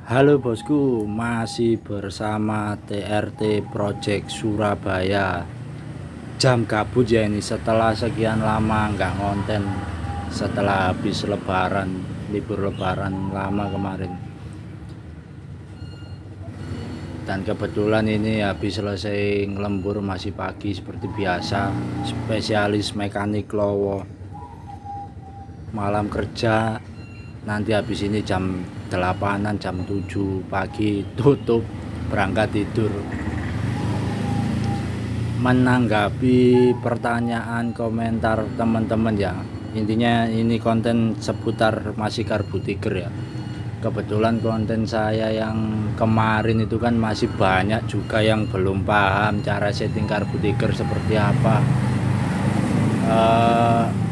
Halo bosku, masih bersama TRT Project Surabaya. Jam gabut ya ini setelah sekian lama nggak ngonten, setelah habis lebaran, libur lebaran lama kemarin. Dan kebetulan ini habis selesai ngelembur, masih pagi seperti biasa. Spesialis mekanik lowo, malam kerja. Nanti habis ini jam 8-an, jam 7 pagi tutup, berangkat tidur. Menanggapi pertanyaan komentar teman-teman ya, intinya ini konten seputar masih karbu tiger ya. Kebetulan konten saya yang kemarin itu kan masih banyak juga yang belum paham cara setting karbu tiger seperti apa.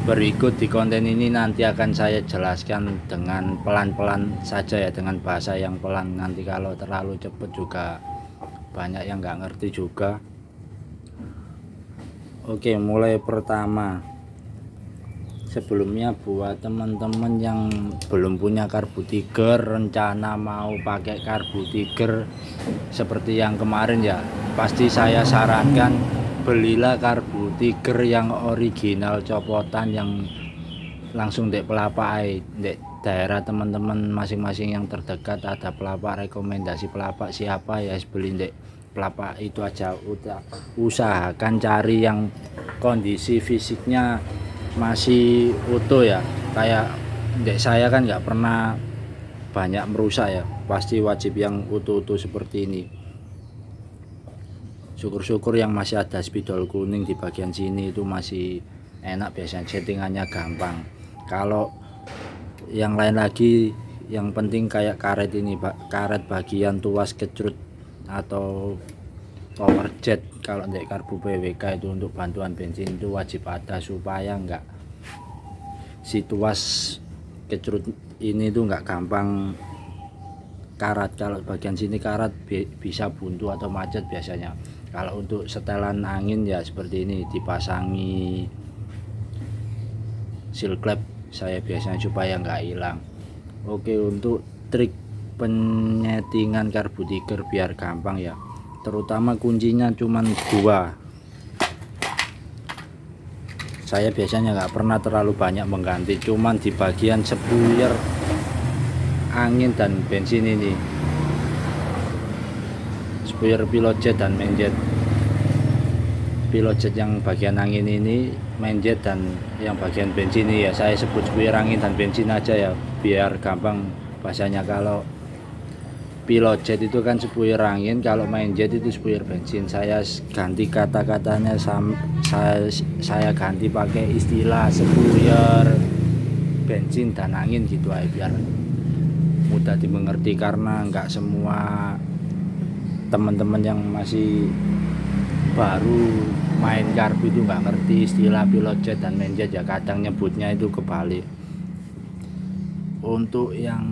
Berikut di konten ini nanti akan saya jelaskan dengan pelan-pelan saja ya, dengan bahasa yang pelan. Nanti kalau terlalu cepat juga banyak yang nggak ngerti juga. Oke, mulai pertama. Sebelumnya buat teman-teman yang belum punya karbu tiger, rencana mau pakai karbu tiger seperti yang kemarin ya, pasti saya sarankan belilah karbu tiger yang original copotan, yang langsung dek pelapak dek daerah teman-teman masing-masing yang terdekat ada pelapak, rekomendasi pelapak siapa ya beli dek pelapak itu aja. Usahakan cari yang kondisi fisiknya masih utuh ya, kayak dek saya kan nggak pernah banyak merusak ya, pasti wajib yang utuh-utuh seperti ini. Syukur-syukur yang masih ada spidol kuning di bagian sini itu masih enak, biasanya settingannya gampang. Kalau yang lain lagi, yang penting kayak karet ini, karet bagian tuas kecrut atau power jet, kalau untuk karbu PWK itu untuk bantuan bensin itu wajib ada, supaya enggak si tuas kecrut ini tuh enggak gampang karat. Kalau bagian sini karat bisa buntu atau macet biasanya. Kalau untuk setelan angin ya seperti ini, dipasangi seal clamp saya biasanya supaya nggak hilang. Oke, untuk trik penyetingan karbu tiger biar gampang ya, terutama kuncinya cuman 2. Saya biasanya nggak pernah terlalu banyak mengganti, cuman di bagian spuyer angin dan bensin ini, spuyer pilot jet dan main jet. Pilot jet yang bagian angin ini, main jet dan yang bagian bensin ini ya saya sebut spuyer angin dan bensin aja ya biar gampang bahasanya. Kalau pilot jet itu kan spuyer angin, kalau main jet itu spuyer bensin. Saya ganti kata-katanya, saya ganti pakai istilah spuyer bensin dan angin gitu aja biar mudah dimengerti, karena nggak semua teman-teman yang masih baru main karbu itu nggak ngerti istilah pilot jet dan main jet ya, kadang nyebutnya itu kebalik. Untuk yang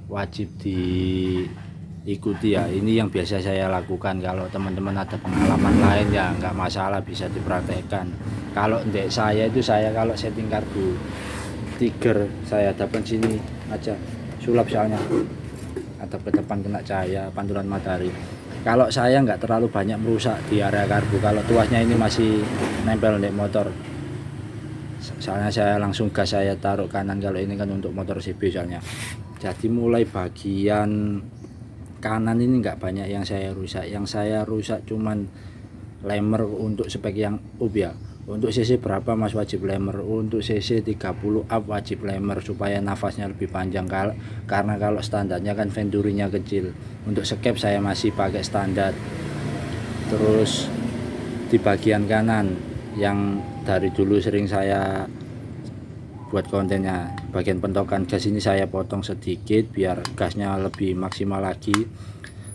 wajib diikuti ya, ini yang biasa saya lakukan. Kalau teman-teman ada pengalaman lain ya nggak masalah, bisa dipraktekkan. Kalau ndek saya itu, saya kalau setting karbu tiger saya dapat sini aja sulap, soalnya ada ke depan kena cahaya pantulan matahari. Kalau saya nggak terlalu banyak merusak di area karbu, kalau tuasnya ini masih nempel di motor, soalnya saya langsung gas, saya taruh kanan. Kalau ini kan untuk motor CB soalnya, jadi mulai bagian kanan ini nggak banyak yang saya rusak. Yang saya rusak cuman lemer untuk spek yang up ya. Untuk cc berapa mas wajib lemer, untuk cc 30 up wajib lemer supaya nafasnya lebih panjang. Karena kalau standarnya kan venturinya kecil. Untuk skep saya masih pakai standar. Terus di bagian kanan yang dari dulu sering saya buat kontennya, bagian pentokan gas ini saya potong sedikit biar gasnya lebih maksimal lagi.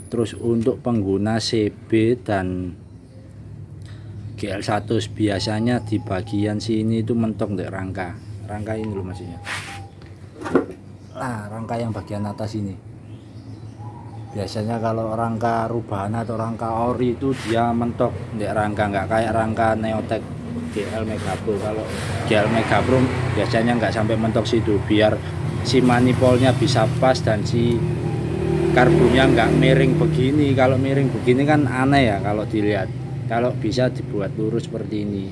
Terus untuk pengguna CB dan GL1 biasanya di bagian sini itu mentok dek rangka ini loh maksudnya. Nah, rangka yang bagian atas ini biasanya kalau rangka rubahan atau rangka ori itu dia mentok dek rangka, nggak kayak rangka Neotech GL Mega Pro. Kalau GL Mega Pro biasanya nggak sampai mentok situ, biar si manipolnya bisa pas dan si karbunya nggak miring begini. Kalau miring begini kan aneh ya kalau dilihat. Kalau bisa dibuat lurus seperti ini.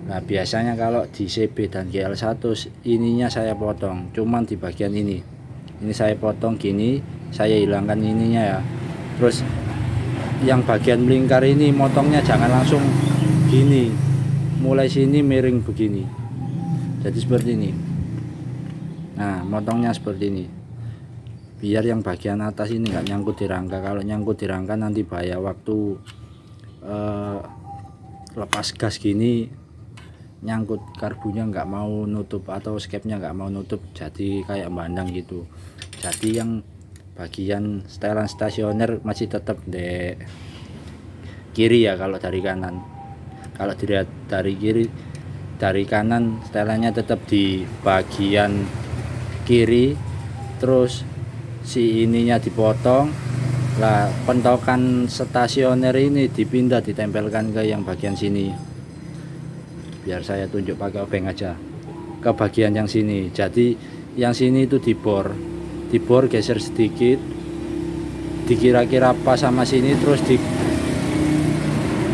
Nah biasanya kalau di CB dan GL1 ininya saya potong, cuman di bagian ini saya potong gini, saya hilangkan ininya ya. Terus yang bagian melingkar ini motongnya jangan langsung gini, mulai sini miring begini, jadi seperti ini. Nah motongnya seperti ini biar yang bagian atas ini nggak nyangkut di rangka. Kalau nyangkut di rangka nanti bahaya waktu lepas gas gini, nyangkut karbunya nggak mau nutup atau skepnya nggak mau nutup, jadi kayak bandang gitu. Jadi yang bagian setelan stasioner masih tetap di kiri ya kalau dari kanan. Kalau dilihat dari kiri, dari kanan setelannya tetap di bagian kiri. Terus si ininya dipotong lah, pentokan stasioner ini dipindah, ditempelkan ke yang bagian sini. Biar saya tunjuk pakai obeng aja ke bagian yang sini. Jadi yang sini itu dibor geser sedikit, dikira-kira pas sama sini, terus di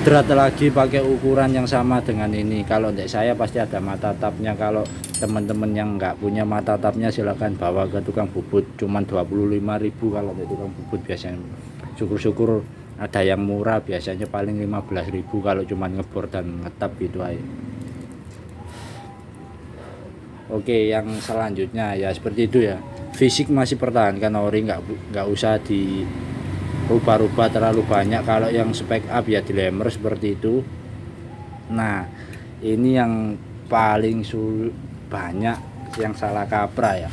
drat lagi pakai ukuran yang sama dengan ini. Kalau untuk saya pasti ada mata tapnya. Kalau teman-teman yang nggak punya mata tapnya silahkan bawa ke tukang bubut, cuman 25.000 kalau di tukang bubut biasanya. Syukur-syukur ada yang murah, biasanya paling 15.000 kalau cuman ngebor dan ngetap gitu aja. Oke, yang selanjutnya ya seperti itu ya. Fisik masih pertahankan ori, nggak usah di rubah-rubah terlalu banyak. Kalau yang spek up ya dilemmer seperti itu. Nah ini yang paling banyak yang salah kaprah ya.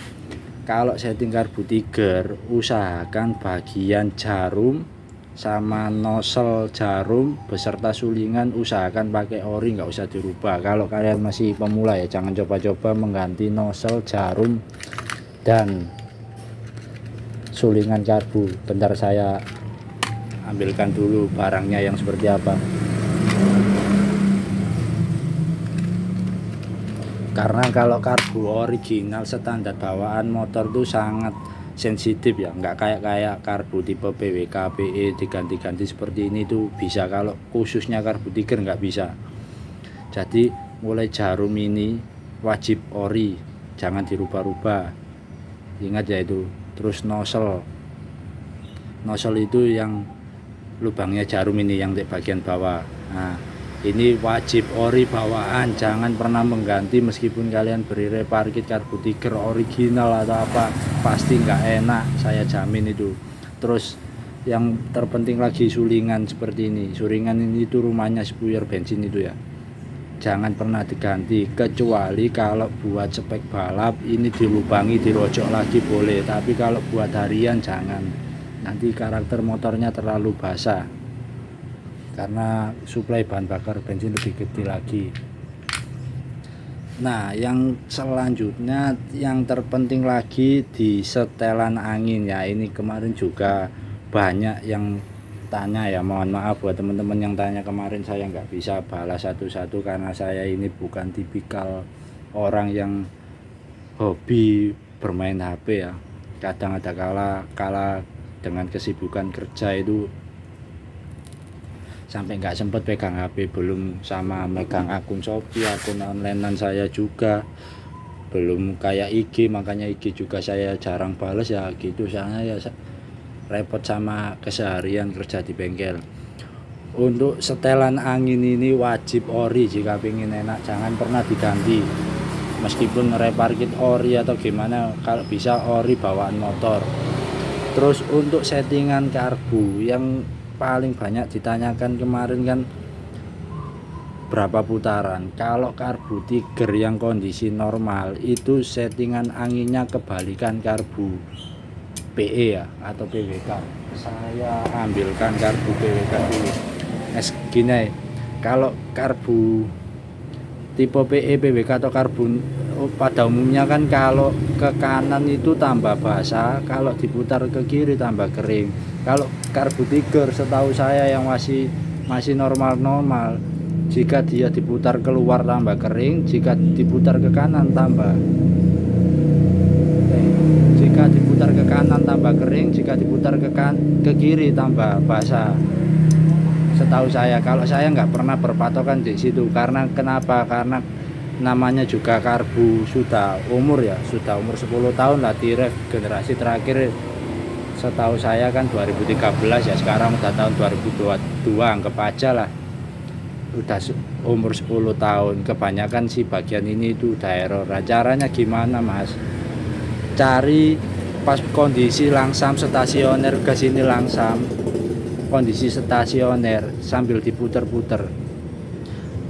Kalau setting karbu tiger, usahakan bagian jarum sama nozzle jarum beserta sulingan usahakan pakai ori, nggak usah dirubah. Kalau kalian masih pemula ya jangan coba-coba mengganti nozzle jarum dan sulingan karbu. Bentar saya ambilkan dulu barangnya yang seperti apa, karena kalau karbu original standar bawaan motor tuh sangat sensitif ya, nggak kayak karbu tipe PWK PE diganti-ganti seperti ini tuh bisa. Kalau khususnya karbu tiger nggak bisa. Jadi mulai jarum ini wajib ori, jangan dirubah-rubah, ingat ya itu. Terus nozzle itu yang lubangnya jarum ini yang di bagian bawah. Nah ini wajib ori bawaan, jangan pernah mengganti. Meskipun kalian beri repair kit karbu tiger original atau apa, pasti nggak enak, saya jamin itu. Terus yang terpenting lagi sulingan seperti ini. Sulingan ini itu rumahnya spuyer bensin itu ya, jangan pernah diganti, kecuali kalau buat spek balap ini dilubangi, dirojok lagi boleh, tapi kalau buat harian jangan, nanti karakter motornya terlalu basah karena suplai bahan bakar bensin lebih gede lagi. Nah yang selanjutnya yang terpenting lagi di setelan angin ya. Ini kemarin juga banyak yang tanya ya, mohon maaf buat teman-teman yang tanya kemarin, saya nggak bisa balas satu-satu karena saya ini bukan tipikal orang yang hobi bermain HP ya. Kadang ada kala dengan kesibukan kerja itu sampai nggak sempet pegang HP, belum sama megang akun Shopee, akun onlinean saya juga belum kayak IG, makanya IG juga saya jarang bales ya gitu, soalnya ya repot sama keseharian kerja di bengkel. Untuk setelan angin ini wajib ori, jika pengen enak jangan pernah diganti. Meskipun repair kit ori atau gimana, kalau bisa ori bawaan motor. Terus untuk settingan karbu yang paling banyak ditanyakan kemarin kan berapa putaran. Kalau karbu tiger yang kondisi normal itu settingan anginnya kebalikan karbu PE ya atau PWK. Saya ambilkan karbu PWK dulu. Gini, kalau karbu tipe PE PWK atau karbu pada umumnya kan kalau ke kanan itu tambah basah, kalau diputar ke kiri tambah kering. Kalau karbu tiger setahu saya yang masih normal, jika dia diputar keluar tambah kering, jika diputar ke kanan tambah jika diputar ke kanan tambah kering, jika diputar ke kiri tambah basah. Setahu saya, kalau saya nggak pernah berpatokan di situ. Karena kenapa? Karena namanya juga karbu sudah umur ya, sudah umur 10 tahun lah di ref generasi terakhir. Setahu saya kan 2013 ya, sekarang udah tahun 2022, anggap aja lah udah umur 10 tahun. Kebanyakan sih bagian ini itu udah error. Nah, caranya gimana Mas? Cari pas kondisi langsam stasioner, ke sini langsam kondisi stasioner sambil diputer-puter,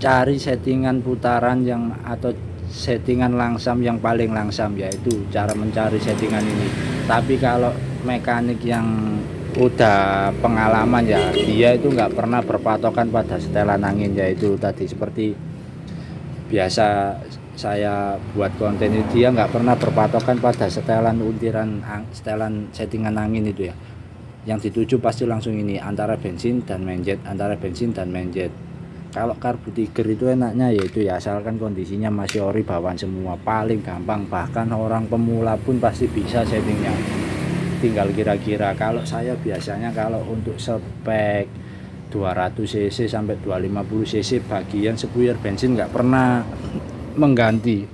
cari settingan putaran yang atau settingan langsam yang paling langsam, yaitu cara mencari settingan ini. Tapi kalau mekanik yang udah pengalaman ya, dia itu nggak pernah berpatokan pada setelan angin, yaitu tadi seperti biasa saya buat konten ini, dia nggak pernah berpatokan pada setelan setelan settingan angin itu ya. Yang dituju pasti langsung ini, antara bensin dan main jet. Kalau karbu Tiger itu enaknya yaitu ya, asalkan kondisinya masih ori bawaan semua, paling gampang, bahkan orang pemula pun pasti bisa settingnya. Tinggal kira-kira, kalau saya biasanya kalau untuk spek 200 cc sampai 250 cc bagian sepuyer bensin nggak pernah mengganti,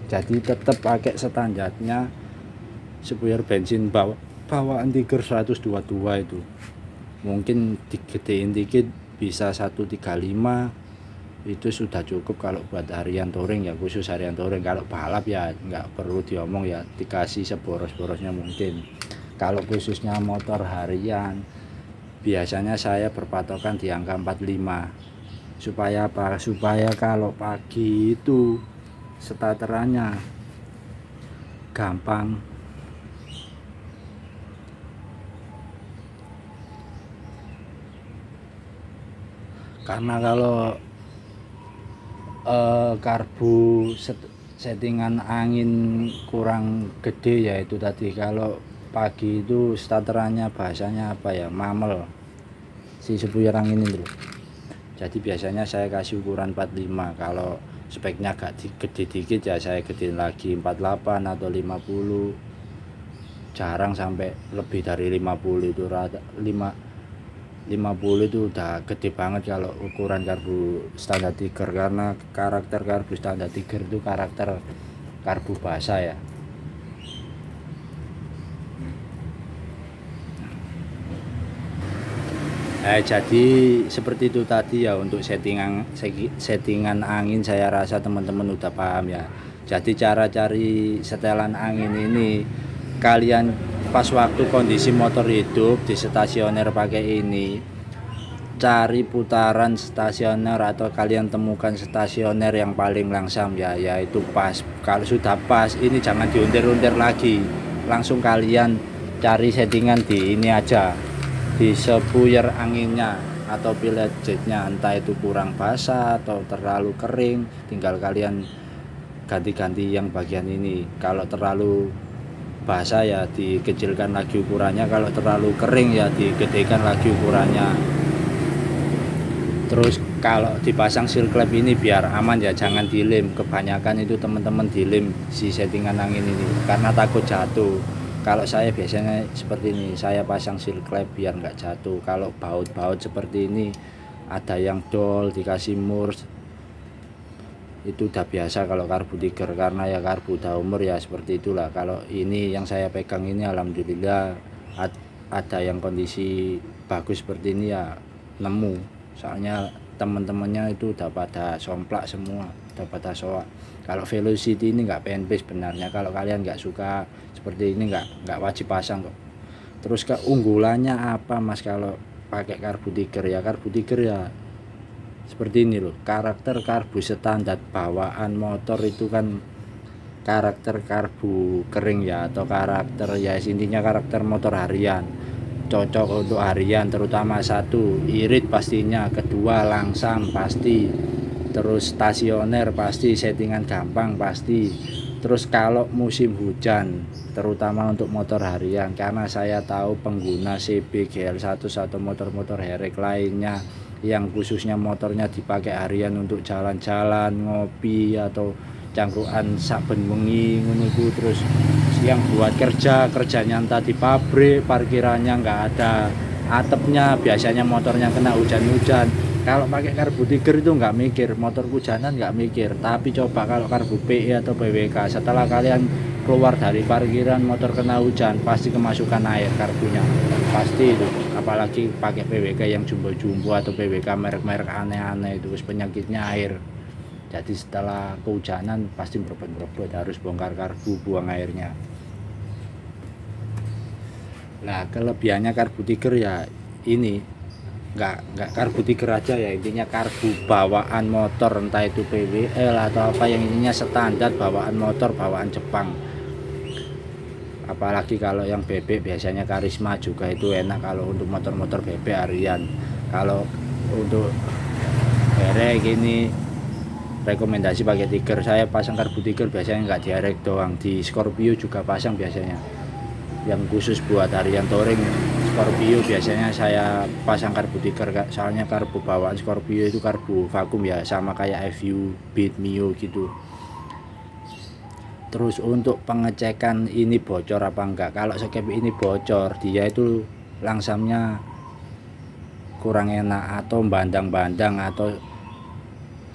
jadi tetap pakai standarnya sepuyer bensin bawaan Tiger 122 itu. Mungkin digedein dikit bisa 135, itu sudah cukup kalau buat harian touring ya, khusus harian touring. Kalau balap ya nggak perlu diomong ya, dikasih seboros-borosnya mungkin. Kalau khususnya motor harian biasanya saya berpatokan di angka 45. Supaya apa? Supaya kalau pagi itu starterannya gampang. Karena kalau karbu settingan angin kurang gede ya itu tadi, kalau pagi itu starterannya bahasanya apa ya, mamel si sepuyer angin itu. Jadi biasanya saya kasih ukuran 45. Kalau speknya agak gede dikit ya saya gedein lagi 48 atau 50. Jarang sampai lebih dari 50, itu rata 50 itu udah gede banget kalau ukuran karbu standar Tiger. Karena karakter karbu standar Tiger itu karakter karbu basah ya. Jadi seperti itu tadi ya, untuk settingan angin saya rasa teman-teman udah paham ya. Jadi cara cari setelan angin ini, kalian pas waktu kondisi motor hidup di stasioner pakai ini, cari putaran stasioner atau kalian temukan stasioner yang paling langsam ya, yaitu pas. Kalau sudah pas ini jangan diuntir-untir lagi, langsung kalian cari settingan di ini aja, di sepuyer anginnya atau pilot jetnya, entah itu kurang basah atau terlalu kering, tinggal kalian ganti-ganti yang bagian ini. Kalau terlalu basah ya dikecilkan lagi ukurannya, kalau terlalu kering ya digedekan lagi ukurannya. Terus kalau dipasang seal clamp ini biar aman ya, jangan dilem. Kebanyakan itu teman-teman dilem si settingan angin ini karena takut jatuh. Kalau saya biasanya seperti ini, saya pasang seal clamp biar nggak jatuh. Kalau baut-baut seperti ini ada yang dol dikasih murs, itu udah biasa kalau karbu Tiger, karena ya karbu udah umur ya seperti itulah. Kalau ini yang saya pegang ini alhamdulillah ada yang kondisi bagus seperti ini ya, nemu. Soalnya teman-temannya itu udah pada somplak semua, udah pada soak. Kalau Velocity ini nggak PNP sebenarnya, kalau kalian nggak suka seperti ini nggak wajib pasang kok. Terus keunggulannya apa Mas kalau pakai karbu Tiger? Ya karbu Tiger ya seperti ini loh, karakter karbu standar bawaan motor itu kan karakter karbu kering ya, atau karakter ya intinya karakter motor harian, cocok untuk harian. Terutama satu, irit pastinya, kedua langsam pasti, terus stasioner pasti, settingan gampang pasti. Terus kalau musim hujan, terutama untuk motor harian, karena saya tahu pengguna CB GL1 atau motor-motor herek lainnya yang khususnya motornya dipakai harian untuk jalan-jalan, ngopi atau cangkruan saben wengi ngono iku, terus yang buat kerjanya entah di pabrik, parkirannya nggak ada atapnya, biasanya motornya kena hujan-hujan. Kalau pakai karbu tiger itu nggak mikir, motor hujanan nggak mikir. Tapi coba kalau karbu PE atau PWK, setelah kalian keluar dari parkiran motor kena hujan, pasti kemasukan air karbunya, pasti itu. Apalagi pakai PWK yang jumbo-jumbo atau PWK merek-merek aneh-aneh itu, penyakitnya air. Jadi setelah kehujanan pasti berebut-berebut, harus bongkar karbu, buang airnya. Nah, kelebihannya karbu tiger ya ini, nggak karbu tiger aja ya, intinya karbu bawaan motor, entah itu PWL atau apa, yang intinya standar bawaan motor bawaan Jepang. Apalagi kalau yang bebek biasanya Karisma juga itu enak kalau untuk motor-motor bebek harian. Kalau untuk derek gini rekomendasi pakai tiger. Saya pasang karbu tiger biasanya nggak direct doang, di Scorpio juga pasang biasanya. Yang khusus buat harian touring Scorpio biasanya saya pasang karbu tiger, soalnya karbu bawaan Scorpio itu karbu vakum ya, sama kayak FU, Beat, Mio gitu. Terus untuk pengecekan ini bocor apa enggak, kalau skep ini bocor, dia itu langsamnya kurang enak atau bandang-bandang atau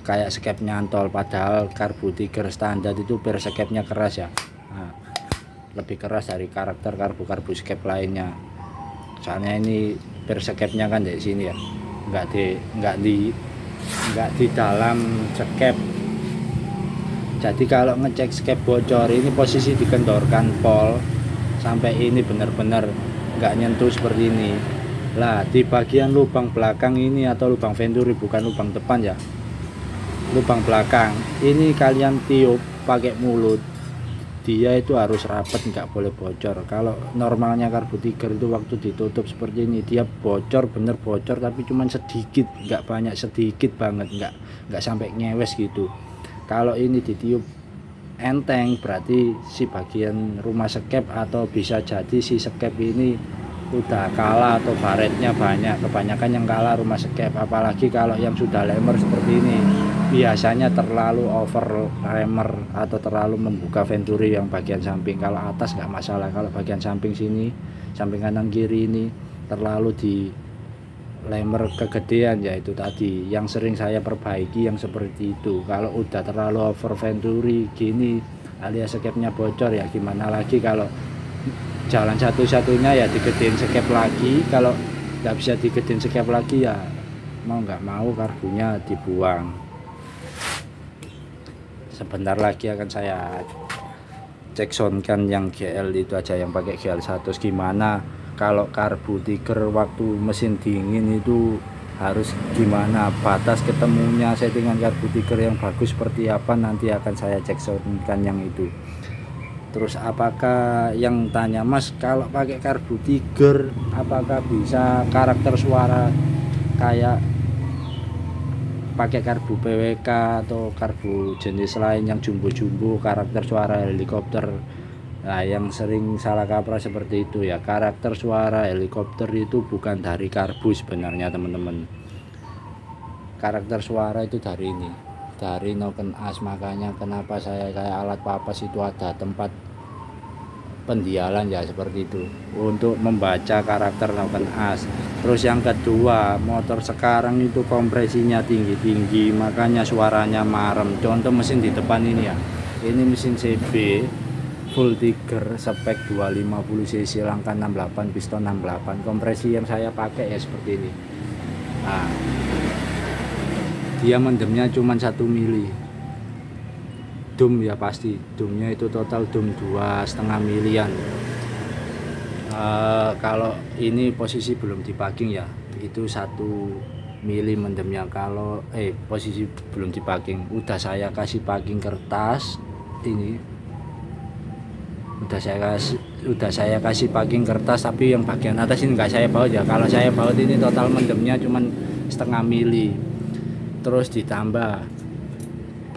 kayak skep nyantol, padahal karbu tiger standar itu per skepnya keras ya. Nah, lebih keras dari karakter karbu skep lainnya, soalnya ini per skepnya kan dari sini ya, nggak di dalam skep. Jadi kalau ngecek skep bocor ini posisi dikendorkan pol sampai ini benar-benar nggak nyentuh seperti ini. Lah di bagian lubang belakang ini atau lubang venturi, bukan lubang depan ya, lubang belakang ini kalian tiup pakai mulut, dia itu harus rapat, nggak boleh bocor. Kalau normalnya karbu tiger itu waktu ditutup seperti ini dia bocor, bener bocor, tapi cuman sedikit, nggak banyak, sedikit banget, nggak sampai ngewes gitu. Kalau ini ditiup enteng, berarti si bagian rumah skep atau bisa jadi si skep ini udah kalah atau baretnya banyak, kebanyakan yang kalah rumah skep. Apalagi kalau yang sudah lemer seperti ini, biasanya terlalu over lemer atau terlalu membuka venturi yang bagian samping. Kalau atas nggak masalah, kalau bagian samping sini, samping kanan kiri ini terlalu di lemer kegedean, yaitu tadi yang sering saya perbaiki yang seperti itu. Kalau udah terlalu over venturi gini alias skepnya bocor, ya gimana lagi, kalau jalan satu-satunya ya digedein skep lagi. Kalau nggak bisa digedein skep lagi ya mau nggak mau karbunya dibuang. Sebentar lagi akan saya cek soundkan yang GL itu aja, yang pakai GL 100 gimana kalau karbu tiger waktu mesin dingin itu harus gimana, batas ketemunya settingan karbu tiger yang bagus seperti apa, nanti akan saya cek soundkan yang itu. Terus apakah yang tanya, Mas kalau pakai karbu tiger apakah bisa karakter suara kayak pakai karbu PWK atau karbu jenis lain yang jumbo-jumbo, karakter suara helikopter? Nah, yang sering salah kaprah seperti itu ya, karakter suara helikopter itu bukan dari karbu sebenarnya teman-teman. Karakter suara itu dari ini, dari noken as. Makanya kenapa saya kayak alat papas itu ada tempat pendialan ya seperti itu untuk membaca karakter noken as. Terus yang kedua, motor sekarang itu kompresinya tinggi-tinggi, makanya suaranya marem. Contoh mesin di depan ini ya, ini mesin CB full tiger spek 250 cc langkah 68 piston 68. Kompresi yang saya pakai ya seperti ini. Nah, dia mendemnya cuma 1 mili. Dum ya pasti, dumnya itu total dum 2,5 milian. Kalau ini posisi belum dipacking ya, itu 1 mili mendemnya. Kalau posisi belum dipacking, udah saya kasih packing kertas ini, udah saya kasih packing kertas, tapi yang bagian atas ini nggak saya baut ya. Kalau saya baut ini total mendemnya cuman 0,5 mili, terus ditambah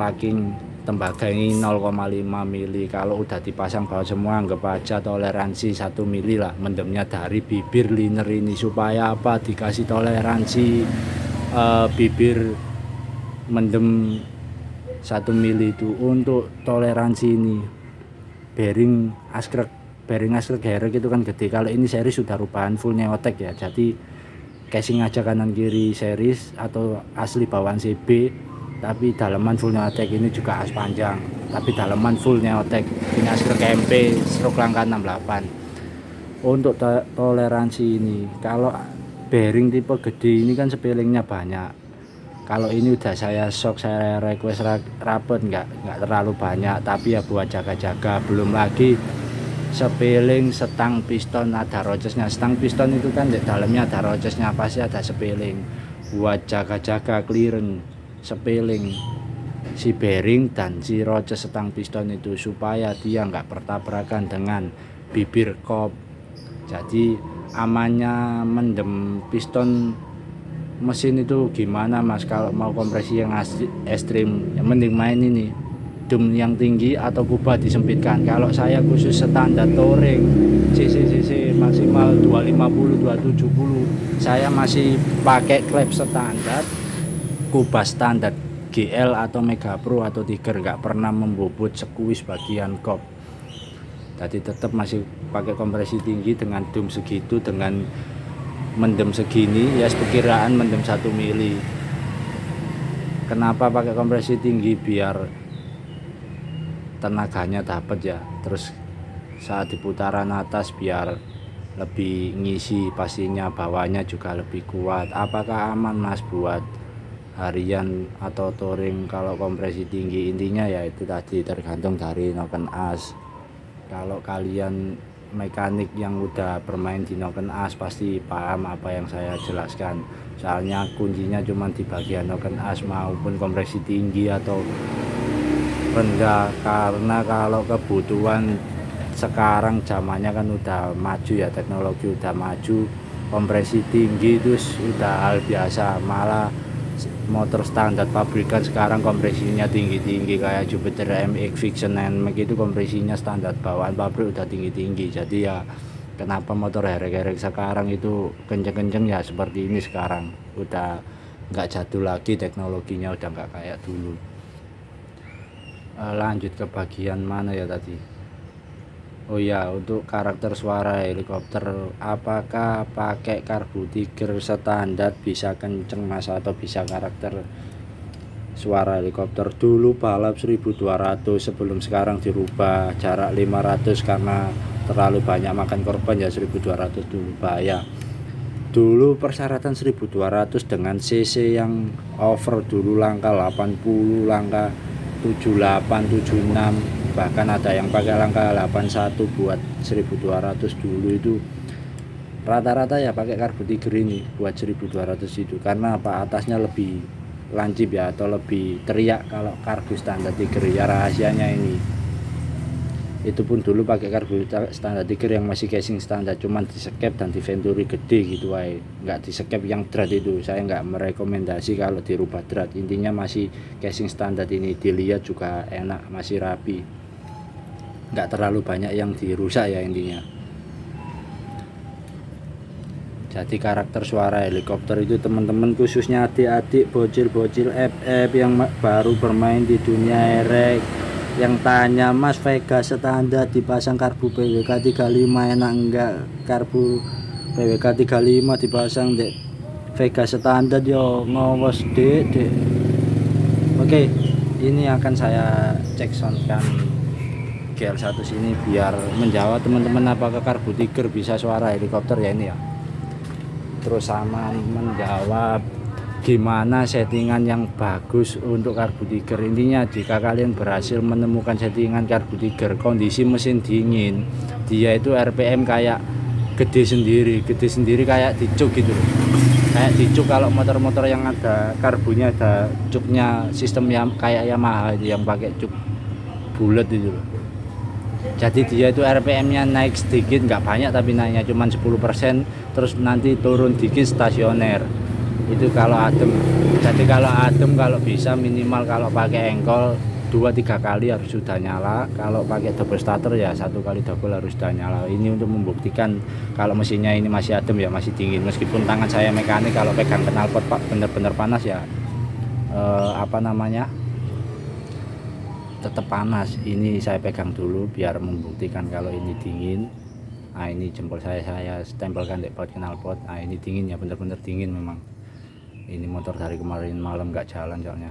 packing tembaga ini 0,5 mili. Kalau udah dipasang baut semua, anggap aja toleransi 1 mili lah mendemnya dari bibir liner ini. Supaya apa, dikasih toleransi bibir mendem 1 mili itu untuk toleransi ini. bearing askrek herek itu kan gede. Kalau ini series sudah rubahan full neotek ya, jadi casing aja kanan kiri series atau asli bawaan CB, tapi dalaman full neotek. Ini juga as panjang tapi dalaman full neotek. Ini askrek MP stroke langkah 68. Untuk toleransi ini, kalau bearing tipe gede ini kan sepelingnya banyak. Kalau ini udah saya shock, saya request rapet nggak terlalu banyak, tapi ya buat jaga-jaga. Belum lagi sepeling, setang piston ada rocesnya. Setang piston itu kan di dalamnya ada rocesnya, pasti ada sepeling buat jaga-jaga clearance sepeling si bearing dan si roces setang piston itu, supaya dia nggak bertabrakan dengan bibir kop. Jadi amannya mendem piston mesin itu gimana Mas? Kalau mau kompresi yang ekstrim, yang mending main ini dum yang tinggi atau kubah disempitkan. Kalau saya khusus standar touring cc maksimal 250 270, saya masih pakai klep standar, kubah standar GL atau Mega Pro atau Tiger, nggak pernah membobot sekuis bagian kop. Jadi tetap masih pakai kompresi tinggi dengan dum segitu, dengan mendem segini ya, perkiraan mendem 1 mili. Kenapa pakai kompresi tinggi? Biar tenaganya dapat ya, terus saat di putaran atas biar lebih ngisi, pastinya bawahnya juga lebih kuat. Apakah aman Mas buat harian atau touring kalau kompresi tinggi? Intinya ya itu tadi tergantung dari noken as. Kalau kalian mekanik yang udah bermain di noken as pasti paham apa yang saya jelaskan. Soalnya kuncinya cuma di bagian noken as maupun kompresi tinggi atau rendah. Karena kalau kebutuhan sekarang zamannya kan udah maju ya, teknologi udah maju, kompresi tinggi itu sudah hal biasa. Malah motor standar pabrikan sekarang kompresinya tinggi-tinggi, kayak Jupiter MX, Vision NMAX itu kompresinya standar bawaan pabrik udah tinggi-tinggi. Jadi ya kenapa motor herek-herek sekarang itu kenceng-kenceng ya seperti ini sekarang. Udah nggak jadul lagi, teknologinya udah nggak kayak dulu. Lanjut ke bagian mana ya tadi? Oh ya, untuk karakter suara helikopter, apakah pakai karbu Tiger standar bisa kenceng Mas atau bisa karakter suara helikopter? Dulu balap 1200, sebelum sekarang dirubah jarak 500 karena terlalu banyak makan korban ya. 1200 dulu bahaya. Dulu persyaratan 1200 dengan cc yang over dulu, langkah 80, langkah 78, 76, bahkan ada yang pakai langkah 81 buat 1200 dulu. Itu rata-rata ya pakai karbu Tiger ini buat 1200 itu. Karena apa? Atasnya lebih lancip ya, atau lebih teriak kalau karbu standar Tiger ya, rahasianya ini. Itu pun dulu pakai karbu standar Tiger yang masih casing standar, cuman di skep dan di venturi gede gitu aja, nggak di skep yang drat itu. Saya nggak merekomendasi kalau dirubah drat. Intinya masih casing standar ini, dilihat juga enak, masih rapi, nggak terlalu banyak yang dirusak ya intinya. Jadi karakter suara helikopter itu teman-teman, khususnya adik-adik bocil-bocil FF yang baru bermain di dunia erek, yang tanya Mas Vega standar dipasang karbu PWK 35 enak enggak? Karbu PWK 35 dipasang dek Vega standar yo ngos dek. Oke, ini akan saya cek soundkan GL1 sini biar menjawab teman-teman apakah karbu Tiger bisa suara helikopter ya ini ya. Terus sama menjawab gimana settingan yang bagus untuk karbu Tiger. Intinya jika kalian berhasil menemukan settingan karbu Tiger, kondisi mesin dingin, dia itu RPM kayak gede sendiri kayak dicuk gitu loh. Kayak dicuk kalau motor-motor yang ada karbunya, ada cuknya, sistem yang kayak Yamaha itu yang pakai cuk bulat itu loh. Jadi dia itu RPM-nya naik sedikit, nggak banyak tapi naiknya cuma 10%, terus nanti turun dikit stasioner. Itu kalau adem. Jadi kalau adem, kalau bisa minimal kalau pakai engkol 2-3 kali harus sudah nyala. Kalau pakai double starter ya 1 kali double harus sudah nyala. Ini untuk membuktikan kalau mesinnya ini masih adem ya, masih dingin. Meskipun tangan saya mekanik, kalau pegang knalpot Pak bener-bener panas ya, apa namanya, tetap panas. Ini saya pegang dulu biar membuktikan kalau ini dingin. Nah ini jempol saya stempelkan di pot knalpot. Nah ini dingin ya, bener-bener dingin memang. Ini motor dari kemarin malam nggak jalan soalnya.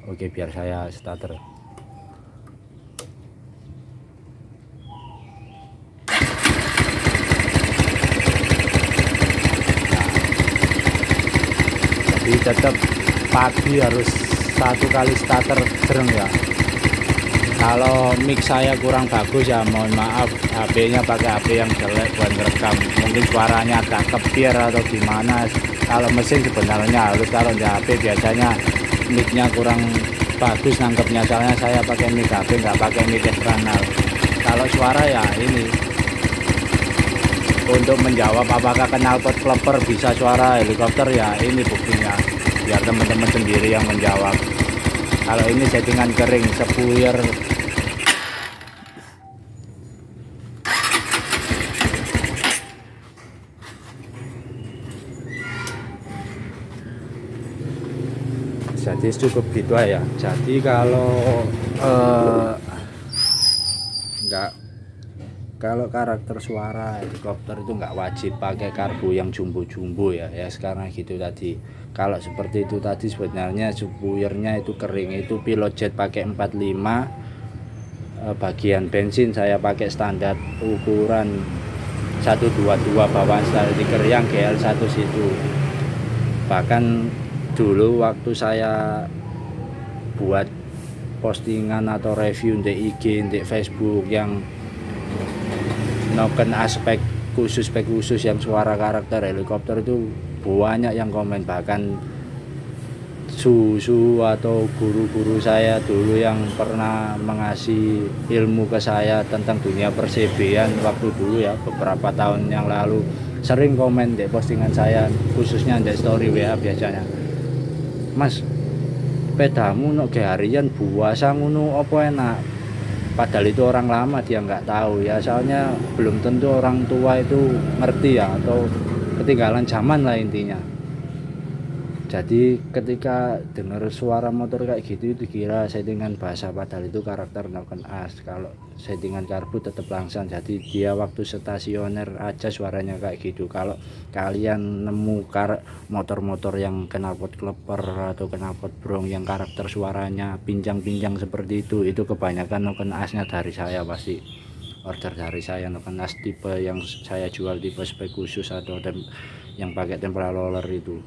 Oke, biar saya starter. Jadi tetap pagi harus 1 kali starter jereng ya. Kalau mic saya kurang bagus ya mohon maaf, HP-nya pakai HP yang jelek buat ngerekam, mungkin suaranya agak kebir atau gimana. Kalau mesin sebenarnya halus, kalau di HP biasanya mic-nya kurang bagus nangkepnya, soalnya saya pakai mic HP nggak pakai mic eksternal. Kalau suara ya ini untuk menjawab apakah knalpot klipper bisa suara helikopter ya, ini buktinya, biar teman-teman sendiri yang menjawab. Kalau ini settingan kering sepuyer. Jadi cukup gitu aja. Jadi kalau kalau karakter suara helikopter itu nggak wajib pakai karbu yang jumbo-jumbo ya sekarang gitu tadi. Kalau seperti itu tadi sebenarnya suppliernya itu kering, itu pilot jet pakai 45, bagian bensin saya pakai standar ukuran 122 bawaan stiker yang GL1 situ. Bahkan dulu waktu saya buat postingan atau review di IG, di Facebook yang noken aspek khusus yang suara karakter helikopter itu banyak yang komen, bahkan susu atau guru-guru saya dulu yang pernah mengasih ilmu ke saya tentang dunia persebian waktu dulu ya, beberapa tahun yang lalu, sering komen di postingan saya, khususnya di story WA biasanya, "Mas, pedamu no harian buasa ngono apa enak?" Padahal itu orang lama, dia nggak tahu ya, soalnya belum tentu orang tua itu ngerti ya, atau ketinggalan zaman lah intinya. Jadi ketika dengar suara motor kayak gitu itu kira settingan bahasa, padahal itu karakter noken as. Kalau settingan karbu tetap langsung, jadi dia waktu stasioner aja suaranya kayak gitu. Kalau kalian nemu motor-motor yang knalpot klipper atau knalpot brong yang karakter suaranya pinjang-pinjang seperti itu kebanyakan noken asnya dari saya, pasti order dari saya noken as tipe yang saya jual, tipe spek khusus atau yang pakai temporal roller itu.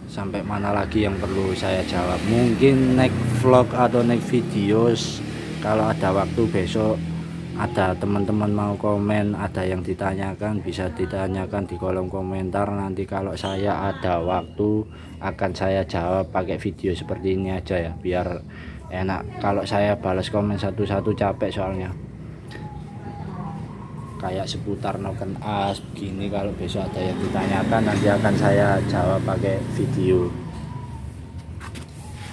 Sampai mana lagi yang perlu saya jawab? Mungkin next vlog atau next videos, kalau ada waktu besok, ada teman-teman mau komen, ada yang ditanyakan, bisa ditanyakan di kolom komentar. Nanti kalau saya ada waktu akan saya jawab pakai video seperti ini aja ya, biar enak. Kalau saya balas komen satu-satu capek soalnya, kayak seputar noken as begini. Kalau besok ada yang ditanyakan, nanti akan saya jawab pakai video.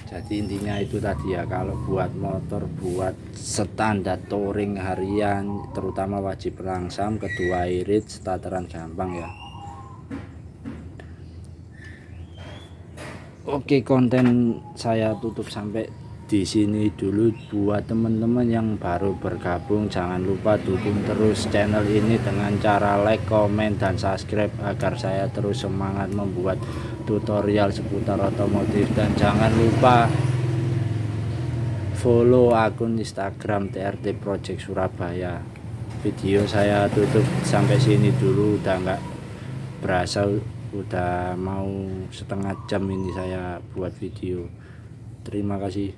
Jadi intinya itu tadi ya, kalau buat motor buat standar touring harian terutama wajib langsam, kedua irit, starteran gampang ya. Oke, konten saya tutup sampai di sini dulu. Buat teman-teman yang baru bergabung, jangan lupa dukung terus channel ini dengan cara like, komen, dan subscribe agar saya terus semangat membuat tutorial seputar otomotif. Dan jangan lupa follow akun Instagram TRT Project Surabaya. Video saya tutup sampai sini dulu, udah nggak berasa udah mau setengah jam ini saya buat video. Terima kasih.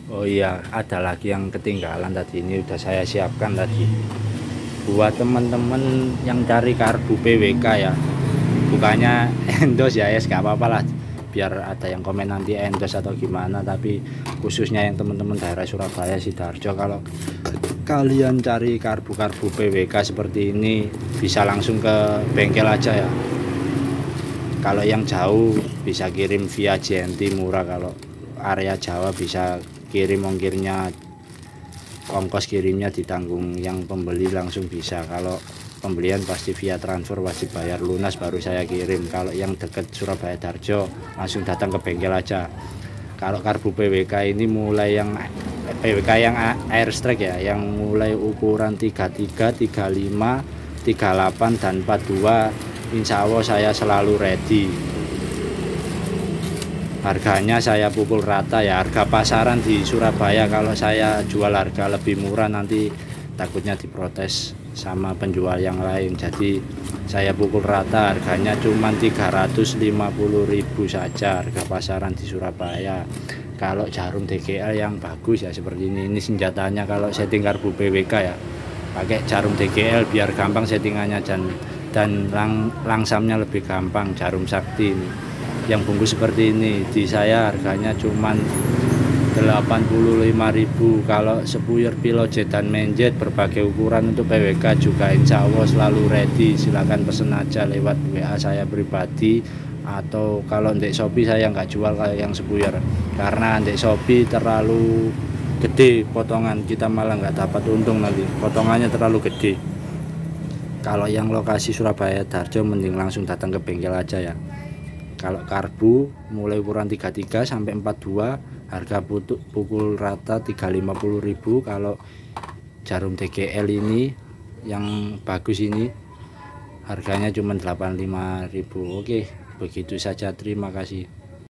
Oh iya, ada lagi yang ketinggalan tadi, ini udah saya siapkan tadi buat teman-teman yang cari karbu PWK ya, bukannya endos ya, gak apa-apa lah, biar ada yang komen nanti endos atau gimana. Tapi khususnya yang teman-teman daerah Surabaya, Sidoarjo, kalau kalian cari karbu PWK seperti ini bisa langsung ke bengkel aja ya. Kalau yang jauh bisa kirim via JNT murah, kalau area Jawa bisa kirim ongkirnya, ongkos kirimnya ditanggung yang pembeli langsung bisa. Kalau pembelian pasti via transfer, wajib bayar lunas baru saya kirim. Kalau yang deket Surabaya Darjo langsung datang ke bengkel aja. Kalau karbu PWK ini mulai yang PWK yang air strike ya, yang mulai ukuran 33, 35, 38 dan 42, insya Allah saya selalu ready. Harganya saya pukul rata ya, harga pasaran di Surabaya. Kalau saya jual harga lebih murah nanti takutnya diprotes sama penjual yang lain, jadi saya pukul rata, harganya cuma 350.000 saja harga pasaran di Surabaya. Kalau jarum DGL yang bagus ya seperti ini senjatanya. Kalau setting karbu PWK ya pakai jarum DGL biar gampang settingannya dan langsamnya lebih gampang. Jarum sakti ini yang bungkus seperti ini di saya harganya cuman 85.000. Kalau sepuyer pilot dan menjet berbagai ukuran untuk PWK juga insya Allah selalu ready. Silahkan pesen aja lewat WA saya pribadi, atau kalau ndek Shopee saya nggak jual kayak yang sepuyer karena ndek Shopee terlalu gede potongan, kita malah nggak dapat untung, nanti potongannya terlalu gede. Kalau yang lokasi Surabaya Darjo mending langsung datang ke bengkel aja ya. Kalau karbu mulai ukuran 33 sampai 42 harga pukul rata 350.000. Kalau jarum DGL ini yang bagus ini harganya cuma 85.000. Oke, begitu saja, terima kasih.